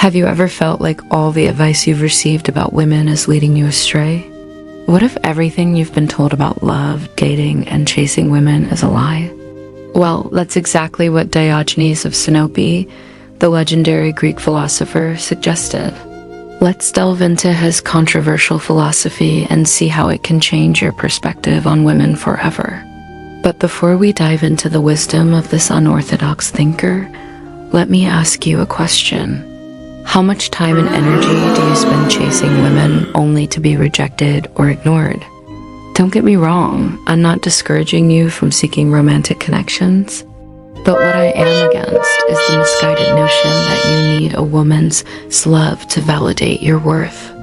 Have you ever felt like all the advice you've received about women is leading you astray? What if everything you've been told about love, dating, and chasing women is a lie? Well, that's exactly what Diogenes of Sinope, the legendary Greek philosopher, suggested. Let's delve into his controversial philosophy and see how it can change your perspective on women forever. But before we dive into the wisdom of this unorthodox thinker, let me ask you a question. How much time and energy do you spend chasing women only to be rejected or ignored? Don't get me wrong, I'm not discouraging you from seeking romantic connections. But what I am against is the misguided notion that you need a woman's love to validate your worth.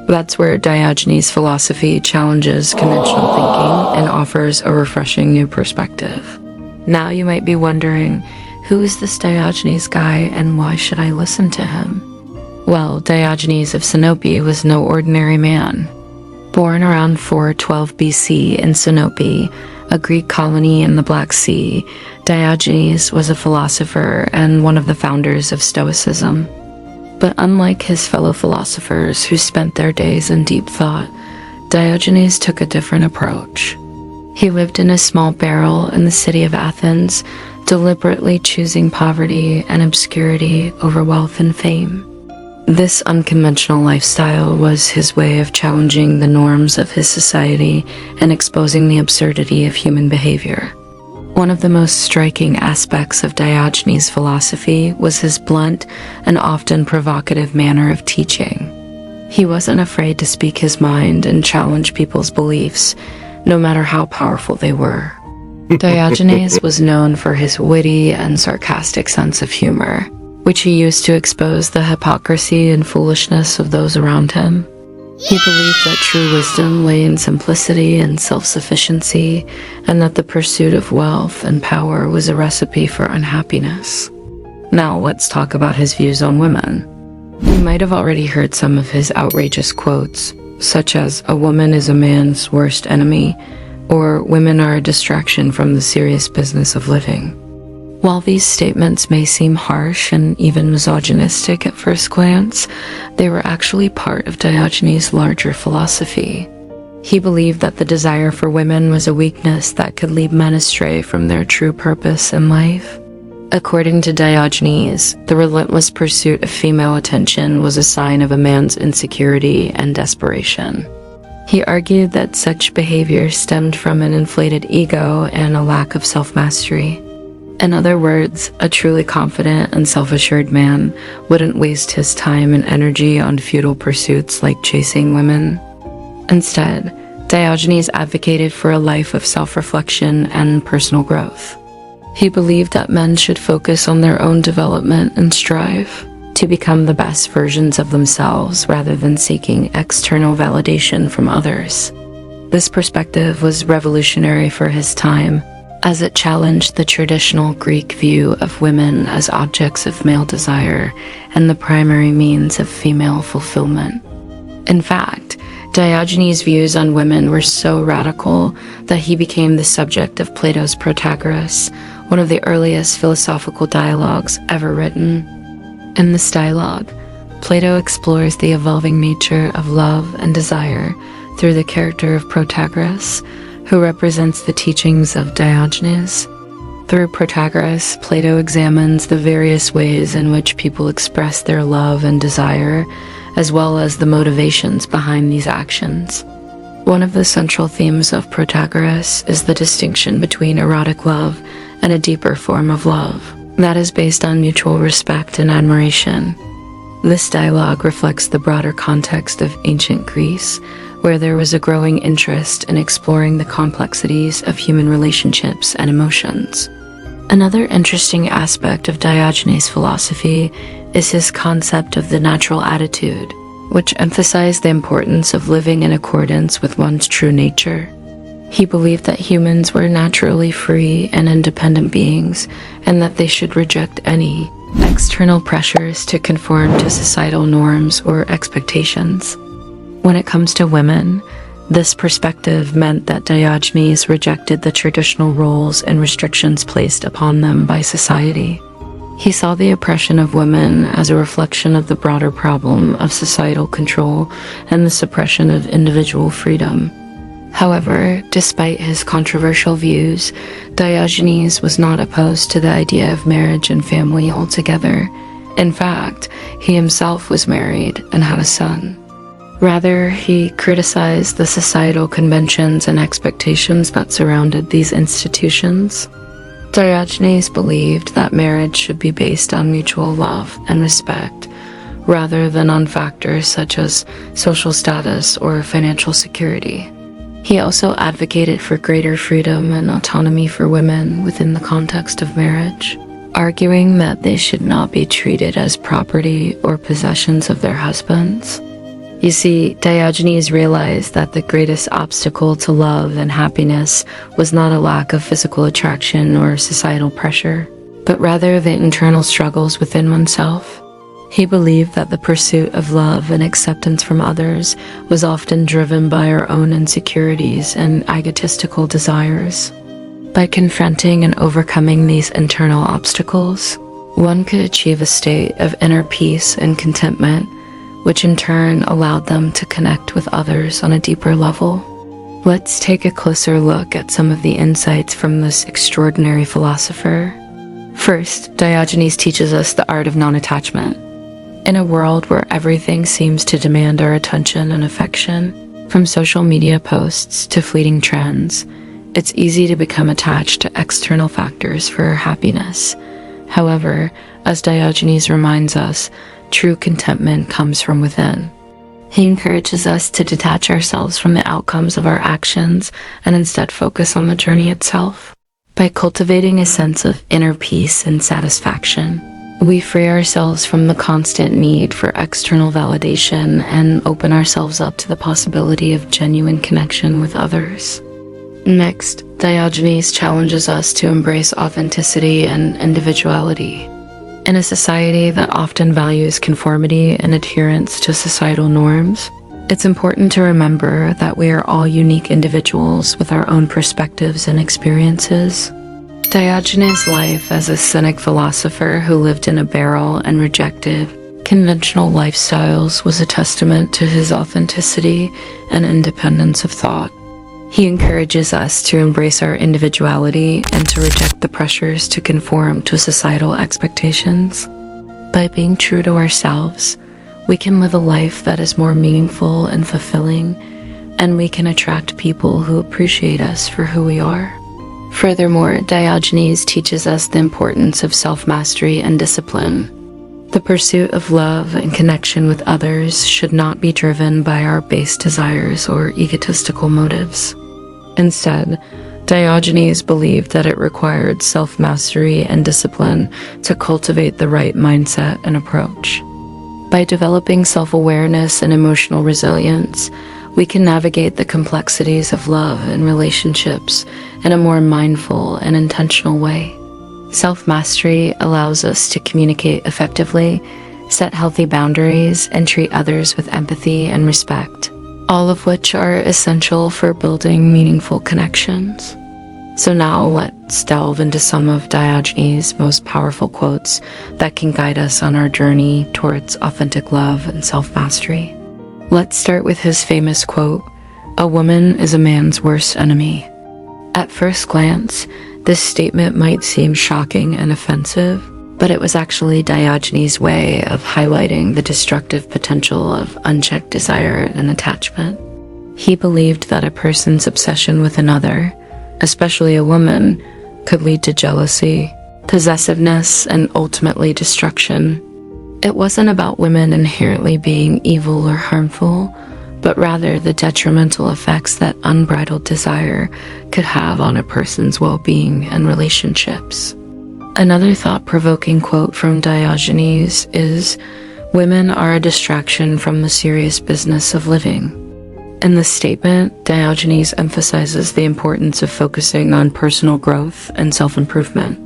That's where Diogenes' philosophy challenges conventional thinking and offers a refreshing new perspective. Now you might be wondering, who is this Diogenes guy and why should I listen to him? Well, Diogenes of Sinope was no ordinary man. Born around 412 BC in Sinope, a Greek colony in the Black Sea, Diogenes was a philosopher and one of the founders of Stoicism. But unlike his fellow philosophers who spent their days in deep thought, Diogenes took a different approach. He lived in a small barrel in the city of Athens, deliberately choosing poverty and obscurity over wealth and fame. This unconventional lifestyle was his way of challenging the norms of his society and exposing the absurdity of human behavior. One of the most striking aspects of Diogenes' philosophy was his blunt and often provocative manner of teaching. He wasn't afraid to speak his mind and challenge people's beliefs, no matter how powerful they were. Diogenes was known for his witty and sarcastic sense of humor, which he used to expose the hypocrisy and foolishness of those around him. He believed that true wisdom lay in simplicity and self-sufficiency, and that the pursuit of wealth and power was a recipe for unhappiness. Now let's talk about his views on women. You might have already heard some of his outrageous quotes, such as, "A woman is a man's worst enemy," or "Women are a distraction from the serious business of living." While these statements may seem harsh and even misogynistic at first glance, they were actually part of Diogenes' larger philosophy. He believed that the desire for women was a weakness that could lead men astray from their true purpose in life. According to Diogenes, the relentless pursuit of female attention was a sign of a man's insecurity and desperation. He argued that such behavior stemmed from an inflated ego and a lack of self-mastery. In other words, a truly confident and self-assured man wouldn't waste his time and energy on futile pursuits like chasing women. Instead, Diogenes advocated for a life of self-reflection and personal growth. He believed that men should focus on their own development and strive to become the best versions of themselves rather than seeking external validation from others. This perspective was revolutionary for his time, as it challenged the traditional Greek view of women as objects of male desire and the primary means of female fulfillment. In fact, Diogenes' views on women were so radical that he became the subject of Plato's Protagoras, one of the earliest philosophical dialogues ever written. In this dialogue, Plato explores the evolving nature of love and desire through the character of Protagoras, who represents the teachings of Diogenes. Through Protagoras, Plato examines the various ways in which people express their love and desire, as well as the motivations behind these actions. One of the central themes of Protagoras is the distinction between erotic love and a deeper form of love that is based on mutual respect and admiration. This dialogue reflects the broader context of ancient Greece, where there was a growing interest in exploring the complexities of human relationships and emotions. Another interesting aspect of Diogenes' philosophy is his concept of the natural attitude, which emphasized the importance of living in accordance with one's true nature. He believed that humans were naturally free and independent beings, and that they should reject any external pressures to conform to societal norms or expectations. When it comes to women, this perspective meant that Diogenes rejected the traditional roles and restrictions placed upon them by society. He saw the oppression of women as a reflection of the broader problem of societal control and the suppression of individual freedom. However, despite his controversial views, Diogenes was not opposed to the idea of marriage and family altogether. In fact, he himself was married and had a son. Rather, he criticized the societal conventions and expectations that surrounded these institutions. Diogenes believed that marriage should be based on mutual love and respect, rather than on factors such as social status or financial security. He also advocated for greater freedom and autonomy for women within the context of marriage, arguing that they should not be treated as property or possessions of their husbands. You see, Diogenes realized that the greatest obstacle to love and happiness was not a lack of physical attraction or societal pressure, but rather the internal struggles within oneself. He believed that the pursuit of love and acceptance from others was often driven by our own insecurities and egotistical desires. By confronting and overcoming these internal obstacles, one could achieve a state of inner peace and contentment, which in turn allowed them to connect with others on a deeper level. Let's take a closer look at some of the insights from this extraordinary philosopher. First, Diogenes teaches us the art of non-attachment. In a world where everything seems to demand our attention and affection, from social media posts to fleeting trends, it's easy to become attached to external factors for our happiness. However, as Diogenes reminds us, true contentment comes from within. He encourages us to detach ourselves from the outcomes of our actions and instead focus on the journey itself. By cultivating a sense of inner peace and satisfaction, we free ourselves from the constant need for external validation and open ourselves up to the possibility of genuine connection with others. Next, Diogenes challenges us to embrace authenticity and individuality. In a society that often values conformity and adherence to societal norms, it's important to remember that we are all unique individuals with our own perspectives and experiences. Diogenes' life as a Cynic philosopher who lived in a barrel and rejected conventional lifestyles was a testament to his authenticity and independence of thought. He encourages us to embrace our individuality and to reject the pressures to conform to societal expectations. By being true to ourselves, we can live a life that is more meaningful and fulfilling, and we can attract people who appreciate us for who we are. Furthermore, Diogenes teaches us the importance of self-mastery and discipline. The pursuit of love and connection with others should not be driven by our base desires or egotistical motives. Instead, Diogenes believed that it required self-mastery and discipline to cultivate the right mindset and approach. By developing self-awareness and emotional resilience, we can navigate the complexities of love and relationships in a more mindful and intentional way. Self-mastery allows us to communicate effectively, set healthy boundaries, and treat others with empathy and respect, all of which are essential for building meaningful connections. So now let's delve into some of Diogenes' most powerful quotes that can guide us on our journey towards authentic love and self-mastery. Let's start with his famous quote, "A woman is a man's worst enemy." At first glance, this statement might seem shocking and offensive, but it was actually Diogenes' way of highlighting the destructive potential of unchecked desire and attachment. He believed that a person's obsession with another, especially a woman, could lead to jealousy, possessiveness, and ultimately destruction. It wasn't about women inherently being evil or harmful, but rather the detrimental effects that unbridled desire could have on a person's well-being and relationships. Another thought-provoking quote from Diogenes is, "Women are a distraction from the serious business of living." In this statement, Diogenes emphasizes the importance of focusing on personal growth and self-improvement.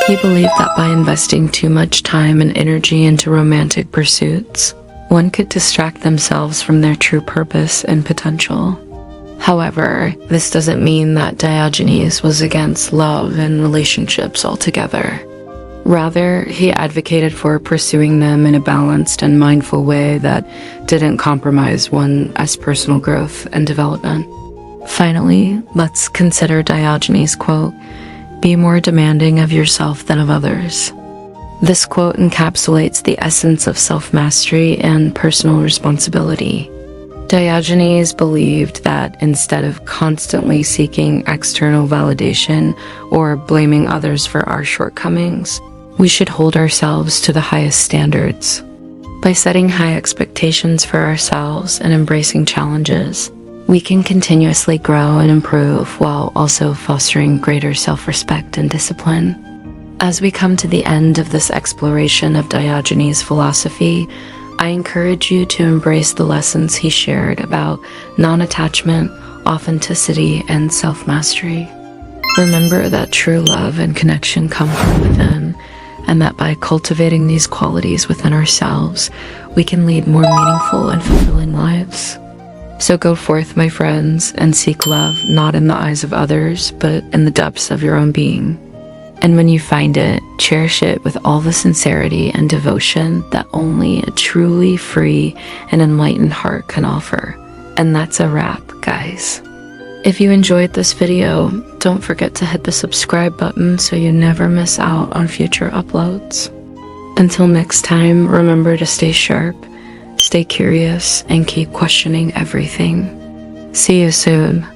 He believed that by investing too much time and energy into romantic pursuits, one could distract themselves from their true purpose and potential. However, this doesn't mean that Diogenes was against love and relationships altogether. Rather, he advocated for pursuing them in a balanced and mindful way that didn't compromise one's personal growth and development. Finally, let's consider Diogenes' quote, "Be more demanding of yourself than of others." This quote encapsulates the essence of self-mastery and personal responsibility. Diogenes believed that instead of constantly seeking external validation or blaming others for our shortcomings, we should hold ourselves to the highest standards. By setting high expectations for ourselves and embracing challenges, we can continuously grow and improve while also fostering greater self-respect and discipline. As we come to the end of this exploration of Diogenes' philosophy, I encourage you to embrace the lessons he shared about non-attachment, authenticity, and self-mastery. Remember that true love and connection come from within, and that by cultivating these qualities within ourselves, we can lead more meaningful and fulfilling lives. So go forth, my friends, and seek love not in the eyes of others, but in the depths of your own being. And when you find it, cherish it with all the sincerity and devotion that only a truly free and enlightened heart can offer. And that's a wrap, guys. If you enjoyed this video, don't forget to hit the subscribe button so you never miss out on future uploads. Until next time, remember to stay sharp, stay curious, and keep questioning everything. See you soon.